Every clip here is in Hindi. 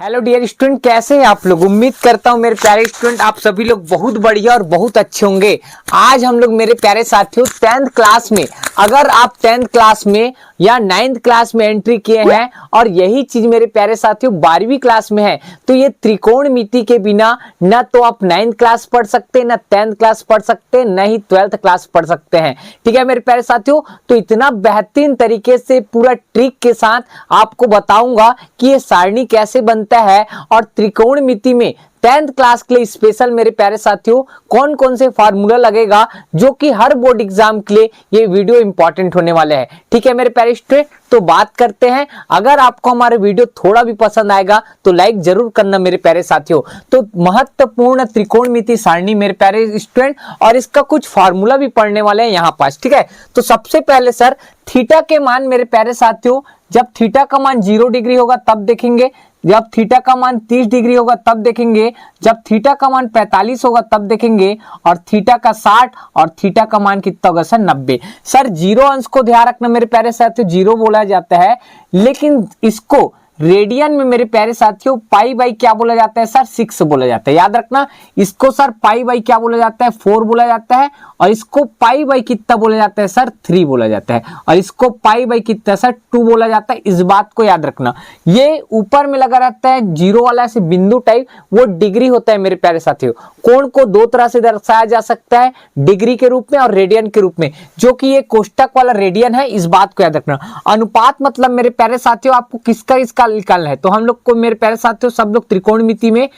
हेलो डियर स्टूडेंट, कैसे हैं आप लोग। उम्मीद करता हूं मेरे प्यारे स्टूडेंट आप सभी लोग बहुत बढ़िया और बहुत अच्छे होंगे। आज हम लोग मेरे प्यारे साथियों 10th क्लास में, अगर आप 10th क्लास में या 9th क्लास में एंट्री किए हैं और यही चीज मेरे प्यारे साथियों 12वीं क्लास में है, तो ये त्रिकोणमिति के बिना न तो आप 9th क्लास पढ़ सकते, न 10th क्लास पढ़ सकते, न ही 12th क्लास पढ़ सकते हैं। ठीक है मेरे प्यारे साथियों, तो इतना बेहतरीन तरीके से पूरा ट्रिक के साथ आपको बताऊंगा कि ये सारणी कैसे बनता है और त्रिकोणमिति में 10th क्लास के लिए स्पेशल मेरे प्यारे साथियों कौन कौन से फार्मूला लगेगा, जो कि हर बोर्ड एग्जाम के लिए ये वीडियो इंपॉर्टेंट होने वाले हैं। ठीक है मेरे प्यारे स्टूडेंट, तो बात करते हैं। अगर आपको हमारे वीडियो थोड़ा भी पसंद आएगा तो लाइक जरूर करना मेरे प्यारे साथियों। तो महत्वपूर्ण त्रिकोणमिति सारणी मेरे प्यारे स्टूडेंट, और इसका कुछ फार्मूला भी पढ़ने वाले हैं यहाँ पास। ठीक है, तो सबसे पहले सर थीटा के मान मेरे प्यारे साथियों, जब थीटा का मान 0 डिग्री होगा तब देखेंगे, जब थीटा का मान 30 डिग्री होगा तब देखेंगे, जब थीटा का मान 45 होगा तब देखेंगे, और थीटा का 60 और थीटा का मान कितना होगा सर 90। सर 0 अंश को ध्यान रखना मेरे प्यारे साथियों, 0 बोला जाता है, लेकिन इसको रेडियन में मेरे प्यारे साथियों पाई बाई क्या बोला जाता है सर 6 बोला जाता है। याद रखना, इसको सर पाई बाई क्या बोला जाता है 4 बोला जाता है, और इसको पाई बाई कितना बोला जाता है सर 3 बोला जाता है, और इसको पाई बाई कितना सर 2 बोला जाता है। इस बात को याद रखना। ये ऊपर में लगा रहता है 0 वाला ऐसे बिंदु टाइप, वो डिग्री होता है मेरे प्यारे साथियों। कोण को दो तरह से दर्शाया जा सकता है, डिग्री के रूप में और रेडियन के रूप में, जो कि ये कोष्टक वाला रेडियन है। इस बात को याद रखना। अनुपात मतलब मेरे प्यारे साथियों आपको किसका इसका निकालना है, तो हम लोग को मेरे प्यारे साथियों सब लोग त्रिकोणमिति में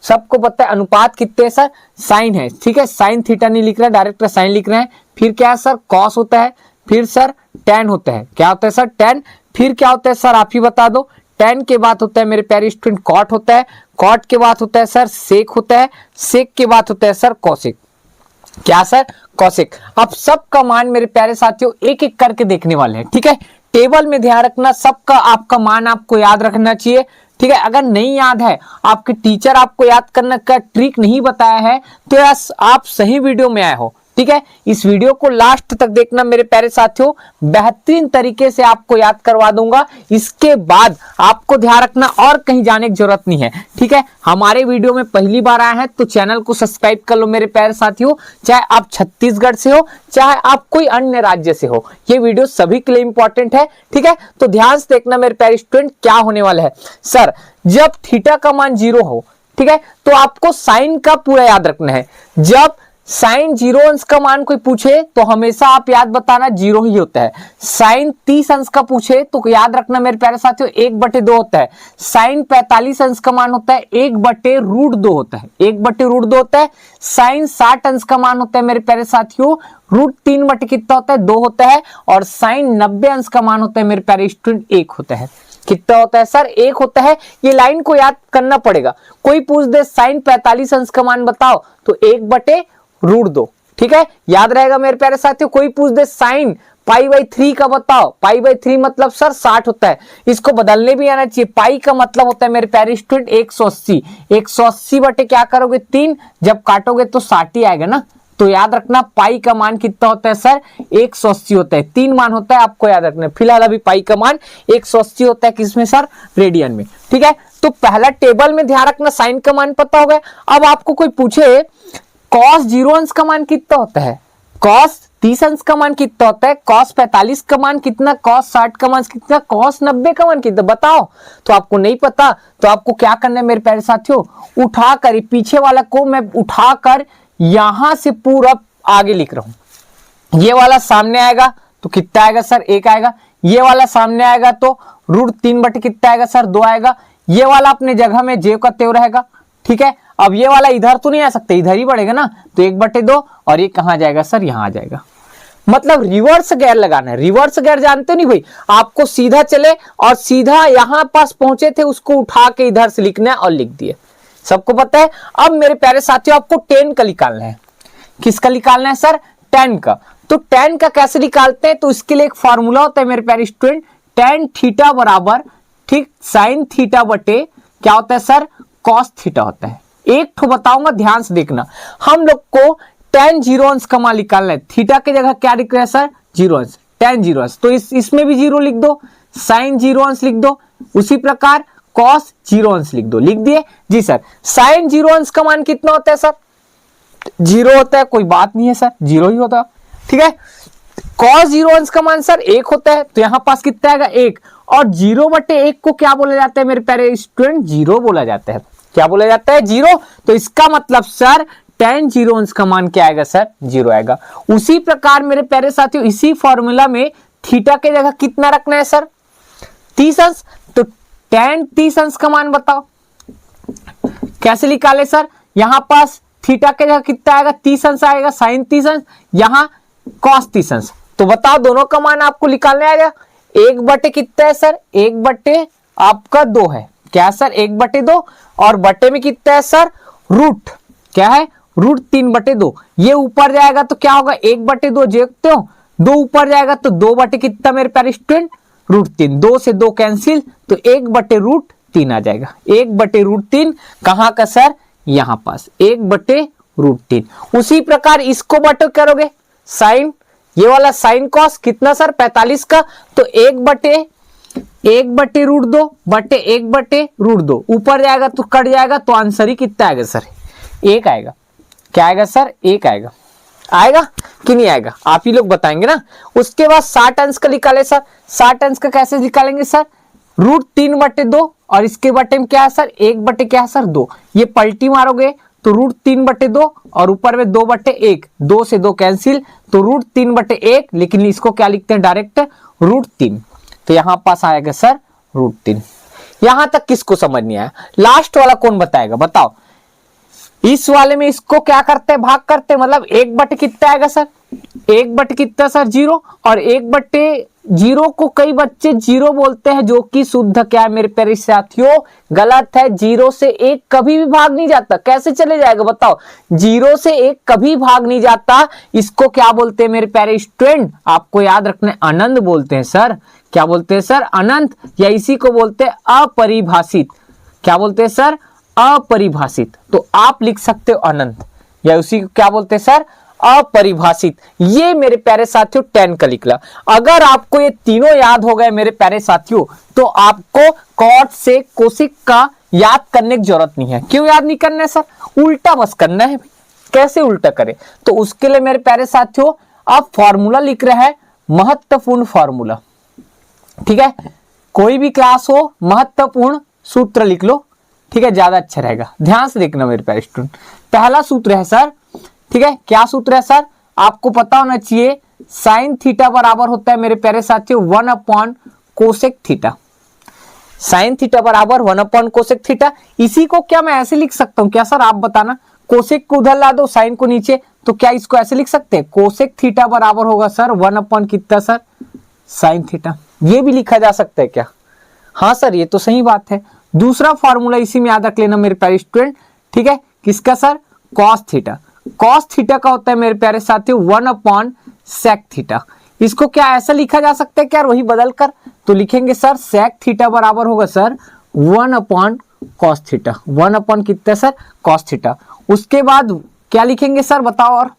सबको पता है अनुपात कितने है सर, साइन है। ठीक है, साइन थीटा नहीं लिख रहे हैं, डायरेक्ट साइन लिख रहे हैं। फिर क्या है सर कॉस होता है, फिर सर टेन होता है। क्या होता है सर टेन, फिर क्या होता है सर आप ही बता दो। टेन के बाद होता है मेरे प्यारे स्टूडेंट कॉट होता है, कॉट के बाद होता है सर सेक होता है, सेक के बाद होता है सर कौशिक। क्या सर कौशिक। अब सबका मान मेरे प्यारे साथियों एक एक करके देखने वाले हैं। ठीक है, टेबल में ध्यान रखना, सबका आपका मान आपको याद रखना चाहिए। ठीक है, अगर नहीं याद है, आपके टीचर आपको याद करने का ट्रिक नहीं बताया है, तो आप सही वीडियो में आए हो। ठीक है, इस वीडियो को लास्ट तक देखना मेरे प्यारे साथियों, बेहतरीन तरीके से आपको याद करवा दूंगा। इसके बाद आपको ध्यान रखना और कहीं जाने की जरूरत नहीं है। ठीक है, हमारे वीडियो में पहली बार आए हैं तो चैनल को सब्सक्राइब कर लो मेरे प्यारे साथियों। चाहे आप छत्तीसगढ़ से हो, चाहे आप कोई अन्य राज्य से हो, ये वीडियो सभी के लिए इंपॉर्टेंट है। ठीक है, तो ध्यान से देखना मेरे प्यारे स्टूडेंट, क्या होने वाला है सर। जब थीटा का मान 0 हो, ठीक है, तो आपको साइन का पूरा याद रखना है। जब साइन 0 अंश का मान कोई पूछे तो हमेशा आप याद बताना 0 ही होता है। साइन 30 अंश का पूछे तो याद रखना मेरे प्यारे साथियों 1/2 होता है। साइन 45 अंश का मान होता है 1/√2 होता है, 1/√2 होता है। साइन 60 अंश का मान होता है मेरे प्यारे साथियों √3 बटे कितना होता है 2 होता है, और साइन 90 अंश का मान होता है मेरे प्यारे स्टूडेंट 1 होता है। कितना होता है सर 1 होता है। ये लाइन को याद करना पड़ेगा। कोई पूछ दे साइन 45 अंश का मान बताओ तो 1/√2। ठीक है, याद रहेगा मेरे प्यारे साथियों। कोई पूछ दे साइन पाई/3 का बताओ, पाई/3 मतलब सर 60 होता है। इसको बदलने भी आना चाहिए। पाई का मतलब होता है मेरे प्यारे स्टूडेंट 180, 180 बटे क्या करोगे 3, जब काटोगे तो 60 ही आएगा ना। तो याद रखना पाई का मान कितना होता है सर 180 होता है। 3 मान होता है, आपको याद रखना। फिलहाल अभी पाई का मान 180 होता है, किसमें सर रेडियन में। ठीक है, तो पहला टेबल में ध्यान रखना, साइन का मान पता हो गया। अब आपको कोई पूछे कॉस 0 अंश का मान कितना होता है, कॉस 30 अंश का मान कितना होता है, कॉस 45 का मान कितना, कॉस 60 का मान कितना, कॉस 90 का मान कितना, बताओ। तो आपको नहीं पता तो आपको क्या करना है मेरे प्यारे साथियों, उठाकर पीछे वाला को मैं उठाकर यहां से पूरा आगे लिख रहा हूं। ये वाला सामने आएगा तो कितना आएगा सर 1 आएगा। ये वाला सामने आएगा तो √3 बटे कितना आएगा सर 2 आएगा। ये वाला अपने जगह में जेब का त्यों रहेगा। ठीक है, अब ये वाला इधर तो नहीं आ सकता, इधर ही बढ़ेगा ना, तो 1/2, और ये कहां जाएगा सर यहां आ जाएगा। मतलब रिवर्स गियर लगाना है। रिवर्स गियर जानते नहीं भाई, आपको सीधा चले और सीधा यहां पास पहुंचे थे, उसको उठा के इधर से लिखना है और लिख दिए। सबको पता है। अब मेरे प्यारे साथियों आपको 10 का निकालना है। किसका निकालना है सर 10 का। तो 10 का कैसे निकालते हैं, तो इसके लिए एक फॉर्मूला होता है मेरे प्यारे स्टूडेंट, tan थीटा बराबर ठीक साइन थीटा बटे क्या होता है सर कॉस थीटा होता है। एक ठो बताऊंगा, ध्यान से देखना। हम लोग को tan 0 अंश का मान निकालना है। थीटा की जगह क्या लिख रहे हैं सर 0 अंश, tan 0 अंश। तो इसमें भी 0 लिख दो, साइन 0 अंश लिख दो। उसी प्रकार कॉस 0 अंश लिख दो। लिख दिए जी सर। साइन 0 अंश का मान कितना होता है सर? 0 होता है, कोई बात नहीं है सर, 0 ही होता। ठीक है, कॉस 0 अंश का मान सर 1 होता है, तो यहां पास कितना आएगा 1। और 0/1 को क्या बोला जाता है मेरे प्यारे स्टूडेंट? 0 बोला जाता है। क्या बोला जाता है? 0। तो इसका मतलब सर tan 0 अंश का मान क्या आएगा सर? 0 आएगा। उसी प्रकार मेरे प्यारे साथियों इसी फॉर्मूला में थीटा के जगह कितना रखना है सर? 30 अंश। तो tan 30 अंश का मान बताओ कैसे निकाले सर? यहां पास थीटा के जगह कितना आएगा? 30 अंश आएगा, साइन 30 अंश, यहां कॉस 30 अंश। तो बताओ दोनों का मान आपको निकालने आएगा। 1/, कितना है सर? 1/, आपका 2 है। क्या सर? 1/2। और बटे में कितना है सर? रूट। क्या है? रूट 3/2। ये ऊपर जाएगा तो क्या होगा? 1/2 देखते हो, 2 ऊपर जाएगा तो 2 कितना मेरे प्यारे स्टूडेंट? √3। 2 से 2 कैंसिल, तो 1/√3 आ जाएगा। 1/√3 कहां का सर? यहां पास 1/√3। उसी प्रकार इसको बटे करोगे साइन, ये वाला साइन कॉस कितना सर? 45 का। तो 1/√2 बटे 1/√2 ऊपर जाएगा तो कट जाएगा, तो आंसर ही कितना आएगा सर? 1 आएगा। क्या आएगा सर? 1 आएगा। आएगा कि नहीं आएगा? आप ही लोग बताएंगे ना। उसके बाद 60 अंश का निकाले सर। 60 अंश का कैसे निकालेंगे सर? √3/2 और इसके बटे में क्या है सर? 1 क्या है सर? 2। ये पलटी मारोगे तो √3/2 और ऊपर में 2/1। 2 से 2 कैंसिल, तो √3/1, लेकिन इसको क्या लिखते हैं डायरेक्ट? √3। तो यहां पास आएगा सर √3। यहां तक किसको समझ नहीं आया? लास्ट वाला कौन बताएगा? बताओ। इस वाले में इसको क्या करते हैं? भाग करते हैं, मतलब 1/ कितना आएगा सर? 1/ कितना सर? 0। और 1/0 को कई बच्चे 0 बोलते हैं, जो कि शुद्ध क्या है मेरे प्यारे साथियों? गलत है। 0 से 1 कभी भी भाग नहीं जाता। कैसे चले जाएगा बताओ? 0 से 1 कभी भाग नहीं जाता। इसको क्या बोलते हैं मेरे प्यारे स्टूडेंट? आपको याद रखना है, अनंत बोलते हैं सर। क्या बोलते हैं सर? अनंत, या इसी को बोलते हैं अपरिभाषित। क्या बोलते हैं सर? अपरिभाषित। तो आप लिख सकते हो अनंत, या उसी को क्या बोलते हैं सर? अपरिभाषित। ये मेरे प्यारे साथियों tan का निकला। अगर आपको ये तीनों याद हो गए मेरे प्यारे साथियों, तो आपको कॉट से कोसिक का याद करने की जरूरत नहीं है। क्यों याद नहीं करना है सर? उल्टा बस करना है। कैसे उल्टा करें? तो उसके लिए मेरे प्यारे साथियों आप फॉर्मूला लिख रहे हैं, महत्वपूर्ण फॉर्मूला। ठीक है, कोई भी क्लास हो, महत्वपूर्ण सूत्र लिख लो। ठीक है, ज्यादा अच्छा रहेगा। ध्यान से देखना मेरे प्यारे स्टूडेंट। पहला सूत्र है सर, ठीक है, क्या सूत्र है सर? आपको पता होना चाहिए, साइन थीटा बराबर होता है मेरे प्यारे साथियों 1/कोसेक थीटा। साइन थीटा बराबर 1/कोसेक थीटा। इसी को क्या मैं ऐसे लिख सकता हूं क्या सर? आप बताना। कोसेक को उधर ला दो, साइन को नीचे, तो क्या इसको ऐसे लिख सकते हैं? कोसेक थीटा बराबर होगा सर 1/ कितना सर? Sine theta. ये भी लिखा जा सकता है क्या? हाँ सर, ये तो सही बात है। दूसरा फॉर्मूला इसी में याद रख लेना मेरे प्यारे स्टूडेंट। ठीक है, किसका sir? Cos theta. Cos theta का होता है मेरे प्यारे साथियों 1/सेक थीटा। इसको क्या ऐसा लिखा जा सकता है क्या? वही बदल कर तो लिखेंगे सर सेक थीटा बराबर होगा सर 1/कॉस थीटा। 1/ कितना सर? Cos theta. उसके बाद क्या लिखेंगे सर बताओ? और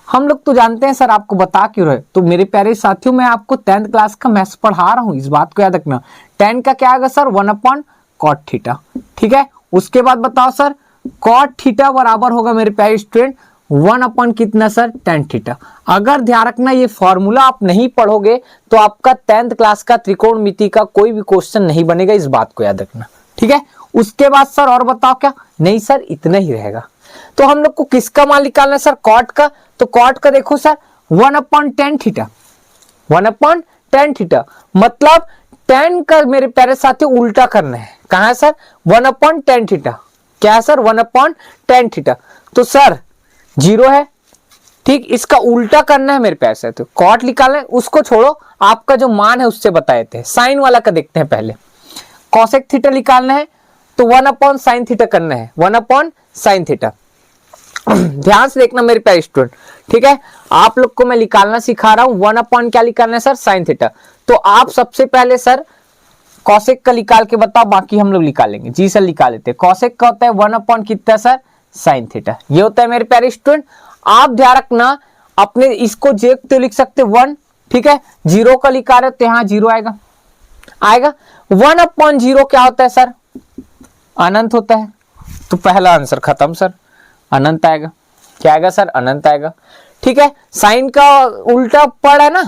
हम लोग तो जानते हैं सर, आपको बता क्यों रहे। तो मेरे प्यारे साथियों मैं आपको 10th क्लास का मैथ्स पढ़ा रहा हूं, इस बात को याद रखना। 10 का क्या आएगा सर? 1/कॉट थीटा। ठीक है, उसके बाद बताओ सर कॉट थीटा बराबर होगा मेरे प्यारे स्टूडेंट 1/ कितना सर? tan theta. अगर ध्यान रखना ये फॉर्मूला आप नहीं पढ़ोगे तो आपका 10th क्लास का त्रिकोणमिति का कोई भी क्वेश्चन नहीं बनेगा, इस बात को याद रखना। ठीक है, उसके बाद सर और बताओ क्या? नहीं सर, इतना ही रहेगा। तो हम लोग को किसका मान निकालना है सर? कॉट का। तो कॉट का देखो sir 1/tan theta. 1/tan theta मतलब tan का मेरे प्यारे साथियों उल्टा करना है। कहां है सर? 1/tan theta. क्या है सर? 1/tan theta. तो सर 0 है। ठीक, इसका उल्टा करना है मेरे प्यारे साथियों। कॉट निकालना है, उसको छोड़ो, आपका जो मान है उससे बताए थे। साइन वाला का देखते हैं पहले। कॉसेक थीटा निकालना है तो 1/sin थीटा करना है। 1/sin theta. ध्यान से देखना मेरे प्यारे स्टूडेंट। ठीक है, आप लोग को मैं निकालना सिखा रहा हूं। 1/ क्या निकालना है सर? sin theta. तो आप सबसे पहले सर कॉसेक का निकाल के बताओ, बाकी हम लोग निकालेंगे। जी सर, निकाल लेते हैं। कॉसेक का होता है 1/ कितना सर? sin theta. ये होता है मेरे प्यारे स्टूडेंट। आप ध्यान रखना, अपने इसको जेक तो लिख सकते 1। ठीक है, 0 का निकाल रहे तो यहाँ 0 आएगा। 1/0 क्या होता है सर? अनंत होता है, तो पहला आंसर खत्म सर, अनंत आएगा। क्या आएगा सर? अनंत आएगा। ठीक है, साइन का उल्टा पड़ है ना,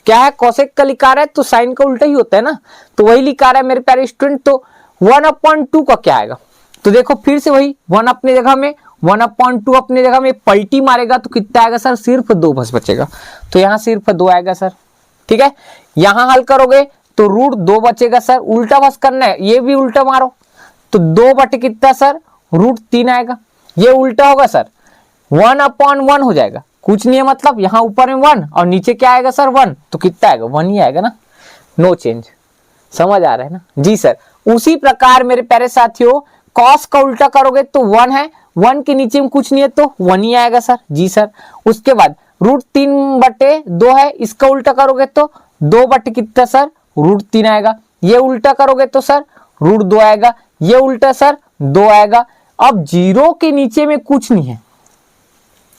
क्या है? कोसेक का लिखा रहा है तो साइन का उल्टा ही होता है ना, तो वही लिखा रहा है मेरे प्यारे स्टूडेंट। तो 1/2 का क्या आएगा? तो देखो फिर से वही 1 अपने जगह में, 1/2 अपने जगह में, पलटी मारेगा तो कितना आएगा सर? सिर्फ 2 बस बचेगा, तो यहाँ सिर्फ 2 आएगा सर। ठीक है, यहां हल करोगे तो √2 बचेगा सर, उल्टा बस करना है, ये भी उल्टा मारो तो 2 बटे कितना सर? √3 आएगा। ये उल्टा होगा सर, 1/1 हो जाएगा, कुछ नहीं है, मतलब यहाँ ऊपर में 1 और नीचे क्या आएगा सर? 1, तो कितना आएगा? 1 ही आएगा ना, नो चेंज। समझ आ रहा है ना? जी सर। उसी प्रकार मेरे प्यारे साथियों कॉस का उल्टा करोगे तो 1 है, 1 के नीचे में कुछ नहीं है तो 1 ही आएगा सर। जी सर। उसके बाद √3/2 है, इसका उल्टा करोगे तो 2 बटे कितना सर? √3 आएगा। ये उल्टा करोगे तो सर √2 आएगा, ये उल्टा सर 2 आएगा। अब 0 के नीचे में कुछ नहीं है,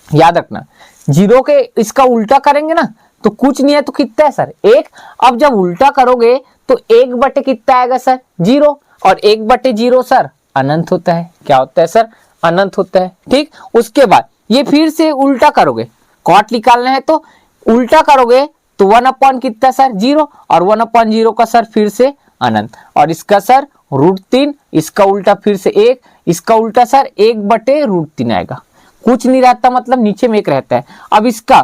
याद रखना, 0 के इसका उल्टा करेंगे ना तो कुछ नहीं है तो कितना है सर? 1। अब जब उल्टा करोगे तो 1 बटे कितना आएगा सर? 0, और 1 बटे 0 सर अनंत होता है। क्या होता है सर? अनंत होता है। ठीक, उसके बाद ये फिर से उल्टा करोगे, कॉट निकालना है तो उल्टा करोगे तो 1 कितना सर? 0, और 1/0 का सर फिर से अनंत, और इसका सर √3, इसका उल्टा फिर से 1, इसका उल्टा सर 1 बटे √3 आएगा, कुछ नहीं रहता, मतलब नीचे में 1 रहता है। अब इसका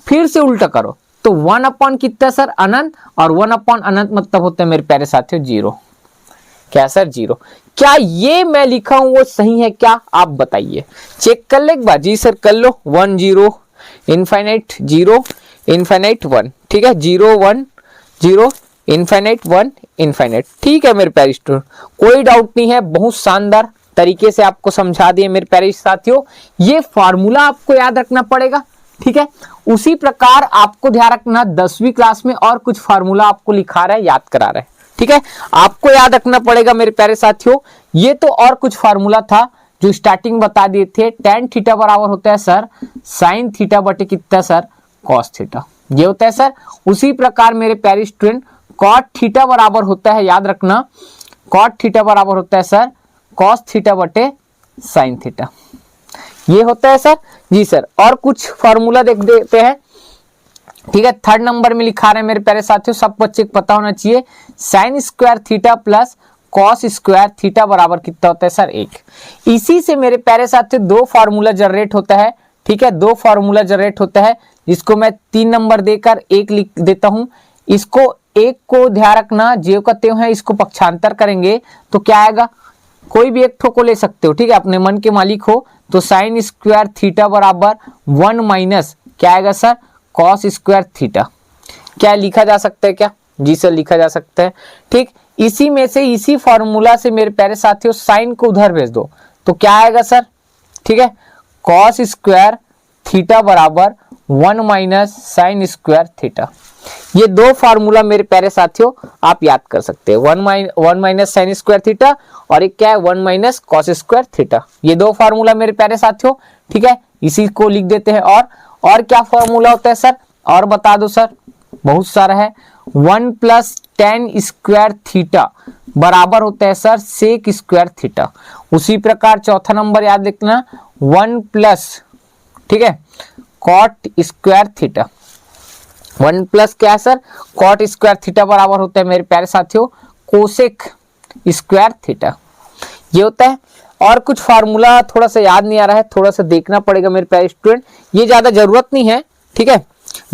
फिर से उल्टा करो तो 1 कितना सर? अनंत, और 1 अनंत मतलब होता है मेरे प्यारे साथियों 0। क्या सर? 0। क्या ये मैं लिखा हूं वो सही है क्या? आप बताइए, चेक कर ले एक बार। जी सर कर लो। 1 0 इनफाइनाइट 0 इनफाइनाइट 1। ठीक है, 0 1 0 इनफाइनाइट 1 इनफाइनाइट। ठीक है मेरे प्यारे स्टूडेंट, कोई डाउट नहीं है, बहुत शानदार तरीके से आपको समझा दिए मेरे प्यारे साथियों। ये फार्मूला आपको याद रखना पड़ेगा। ठीक है, उसी प्रकार आपको ध्यान रखना 10वीं क्लास में और कुछ फार्मूला आपको लिखा रहा है, याद करा रहा है। ठीक है, आपको याद रखना पड़ेगा मेरे प्यारे साथियों। ये तो और कुछ फार्मूला था जो स्टार्टिंग बता दिए थे। tan थीटा बराबर होता है सर sin थीटा बटे कितना सर? cos थीटा, ये होता है सर। उसी प्रकार मेरे प्यारे स्टूडेंट cot थीटा बराबर होता है, याद रखना, cot थीटा बराबर होता है सर cos थीटा बटे sin थीटा, ये होता है सर। जी सर, और कुछ फार्मूला देख देते हैं। ठीक है, 3rd नंबर में लिखा रहे हैं मेरे प्यारे साथियों, सब बच्चे को पता होना चाहिए, sin² theta plus cos² theta बराबर कितना होता है सर? 1। इसी से मेरे प्यारे साथियों 2 फार्मूला जनरेट होता है। ठीक है, 2 फार्मूला जनरेट होता है, जिसको मैं 3 नंबर देकर 1 लिख देता हूं। इसको 1 को ध्यान रखना, जो कहते हैं इसको पक्षांतर करेंगे तो क्या आएगा? कोई भी एक ठो को ले सकते हो, ठीक है, अपने मन के मालिक हो। तो sin² थीटा बराबर 1 माइनस क्या आएगा सर? cos² theta. क्या लिखा जा सकता है क्या? जी सर, लिखा जा सकता है। ठीक, इसी में से, इसी फॉर्मूला से मेरे प्यारे साथियों साइन को उधर भेज दो तो क्या आएगा सर? ठीक है, cos² थीटा बराबर 1 माइनस sin² थीटा। ये 2 फार्मूला मेरे प्यारे साथियों आप याद कर सकते हैं, 1 माइनस sin² थीटा और एक क्या है? 1 माइनस cos² थीटा। ये 2 फार्मूला मेरे प्यारे साथियों। ठीक है, इसी को लिख देते हैं। और क्या फार्मूला होता है सर? और बता दो सर, बहुत सारा है। 1 प्लस tan² थीटा बराबर होता है सर sec² थीटा। उसी प्रकार चौथा नंबर याद लिखना, 1 प्लस, ठीक है, cot² थीटा। 1 प्लस क्या है सर? cot² थीटा बराबर होता है मेरे प्यारे साथियों cosec² थीटा, ये होता है। और कुछ फार्मूला थोड़ा सा याद नहीं आ रहा है, थोड़ा सा देखना पड़ेगा मेरे प्यारे स्टूडेंट, ये ज्यादा जरूरत नहीं है। ठीक है,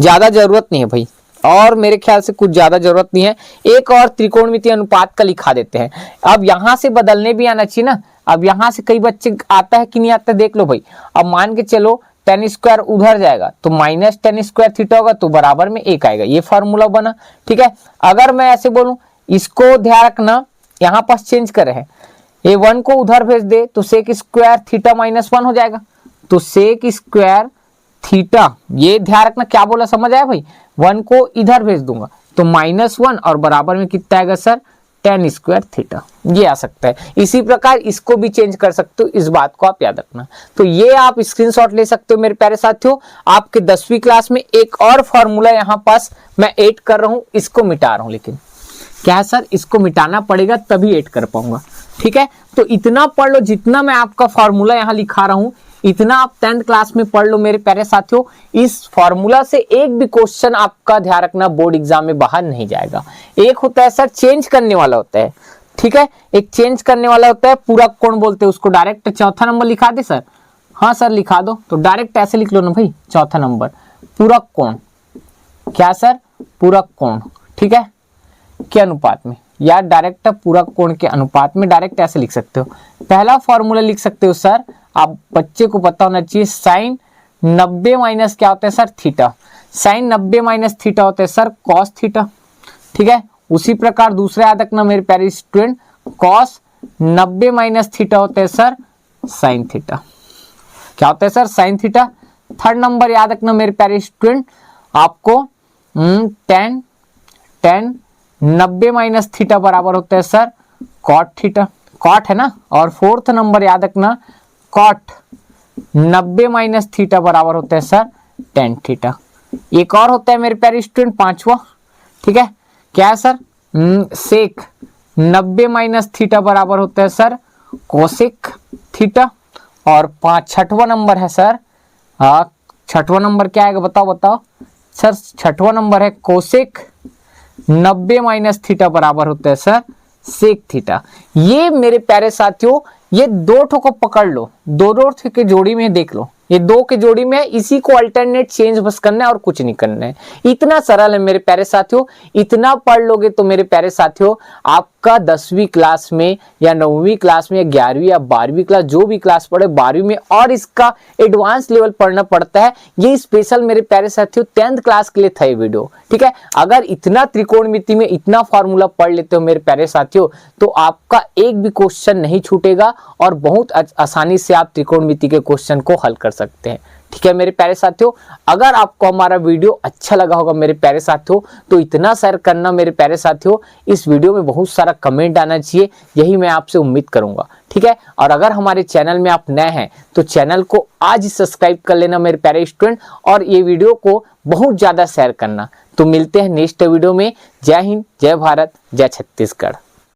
ज्यादा जरूरत नहीं है भाई, और मेरे ख्याल से कुछ ज्यादा जरूरत नहीं है। एक और त्रिकोणमितीय अनुपात का लिखा देते हैं। अब यहां से बदलने भी आना चाहिए ना। अब यहां से कई बच्चे आता है कि नहीं आता, देख लो भाई। अब मान के चलो tan² उधर जाएगा तो माइनस tan² थीटा होगा तो बराबर में 1 आएगा, ये फार्मूला बना। ठीक है, अगर मैं ऐसे बोलूं, इसको ध्यान रखना, यहाँ पास चेंज कर रहे हैं, ये 1 को उधर भेज दे तो sec² थीटा -1 हो जाएगा। तो sec² थीटा, ये ध्यान रखना, क्या बोला समझ आया भाई? 1 को इधर भेज दूंगा तो -1 और बराबर में कितना आएगा सर? tan² थीटा, ये आ सकता है। इसी प्रकार इसको भी चेंज कर सकते हो, इस बात को आप याद रखना। तो ये आप स्क्रीनशॉट ले सकते हो मेरे प्यारे साथियों। आपके 10वीं क्लास में एक और फॉर्मूला यहाँ पास मैं ऐड कर रहा हूँ, इसको मिटा रहा हूँ, लेकिन क्या है सर? इसको मिटाना पड़ेगा तभी ऐड कर पाऊंगा। ठीक है, तो इतना पढ़ लो, जितना मैं आपका फॉर्मूला यहाँ लिखा रहा हूँ इतना आप 10th क्लास में पढ़ लो मेरे प्यारे साथियों। इस फॉर्मूला से एक भी क्वेश्चन आपका ध्यान रखना बोर्ड एग्जाम में बाहर नहीं जाएगा। एक होता है सर चेंज करने वाला होता है, ठीक है, एक चेंज करने वाला होता है, पूरक कोण बोलते हैं उसको। डायरेक्ट चौथा नंबर लिखा दे सर? हाँ सर लिखा दो। तो डायरेक्ट ऐसे लिख लो ना भाई, चौथा नंबर पूरक कोण। क्या सर? पूरक कोण, ठीक है, के अनुपात में, या डायरेक्ट पूरक कोण के अनुपात में, डायरेक्ट ऐसे लिख सकते हो। पहला फॉर्मूला लिख सकते हो सर, आप बच्चे को पता होना चाहिए, साइन 90 माइनस क्या होता है sir? Theta. Sine 90 minus theta होता है सर कॉस थीटा, ठीक है। उसी प्रकार दूसरे याद रखना मेरे प्यारे स्टूडेंट, कॉस 90 माइनस थीटा होता है सर साइन थीटा। क्या होता है sir? Sine theta. Third number याद रखना मेरे प्यारे स्टूडेंट, आपको tan 90 माइनस थीटा बराबर होता है सर कॉट थीटा, कॉट है ना। और फोर्थ नंबर याद रखना, कॉट 90 माइनस थीटा बराबर होता है सर tan थीटा। एक और होता है मेरे प्यारे स्टूडेंट पांचवा, ठीक है, क्या है सर? सेक 90 माइनस थीटा बराबर होता है सर कोसेक थीटा। और छठवां नंबर है सर, छठवां नंबर क्या आएगा बताओ बताओ सर? छठवां नंबर है कोसेक 90 माइनस थीटा बराबर होता है सर सेक थीटा। ये मेरे प्यारे साथियों, ये दो ठो को पकड़ लो, दो के जोड़ी में देख लो, ये दो के जोड़ी में है, इसी को अल्टरनेट चेंज बस करना है और कुछ नहीं करना है। इतना सरल है मेरे प्यारे साथियों। इतना पढ़ लोगे तो मेरे प्यारे साथियों आपका 10वीं क्लास में या 9वीं क्लास में या 11वीं या 12वीं क्लास, जो भी क्लास पढ़े 12वीं में, और इसका एडवांस लेवल पढ़ना पड़ता है। ये स्पेशल मेरे प्यारे साथियों 10th क्लास के लिए था ये वीडियो, ठीक है। अगर इतना त्रिकोणमिति में इतना फॉर्मूला पढ़ लेते हो मेरे प्यारे साथियों, तो आपका एक भी क्वेश्चन नहीं छूटेगा और बहुत आसानी से आप त्रिकोणमिति के क्वेश्चन को हल कर सकते हैं, ठीक है मेरे प्यारे साथियों। अगर आपको हमारा वीडियो अच्छा लगा होगा मेरे प्यारे साथियों, तो इतना शेयर करना मेरे प्यारे साथियों। इस वीडियो में बहुत सारा कमेंट आना चाहिए, यही मैं आपसे उम्मीद करूंगा, ठीक है। और अगर हमारे चैनल में आप नए हैं तो चैनल को आज ही सब्सक्राइब कर लेना मेरे प्यारे स्टूडेंट, और ये वीडियो को बहुत ज्यादा शेयर करना। तो मिलते हैं नेक्स्ट वीडियो में। जय हिंद, जय भारत, जय छत्तीसगढ़।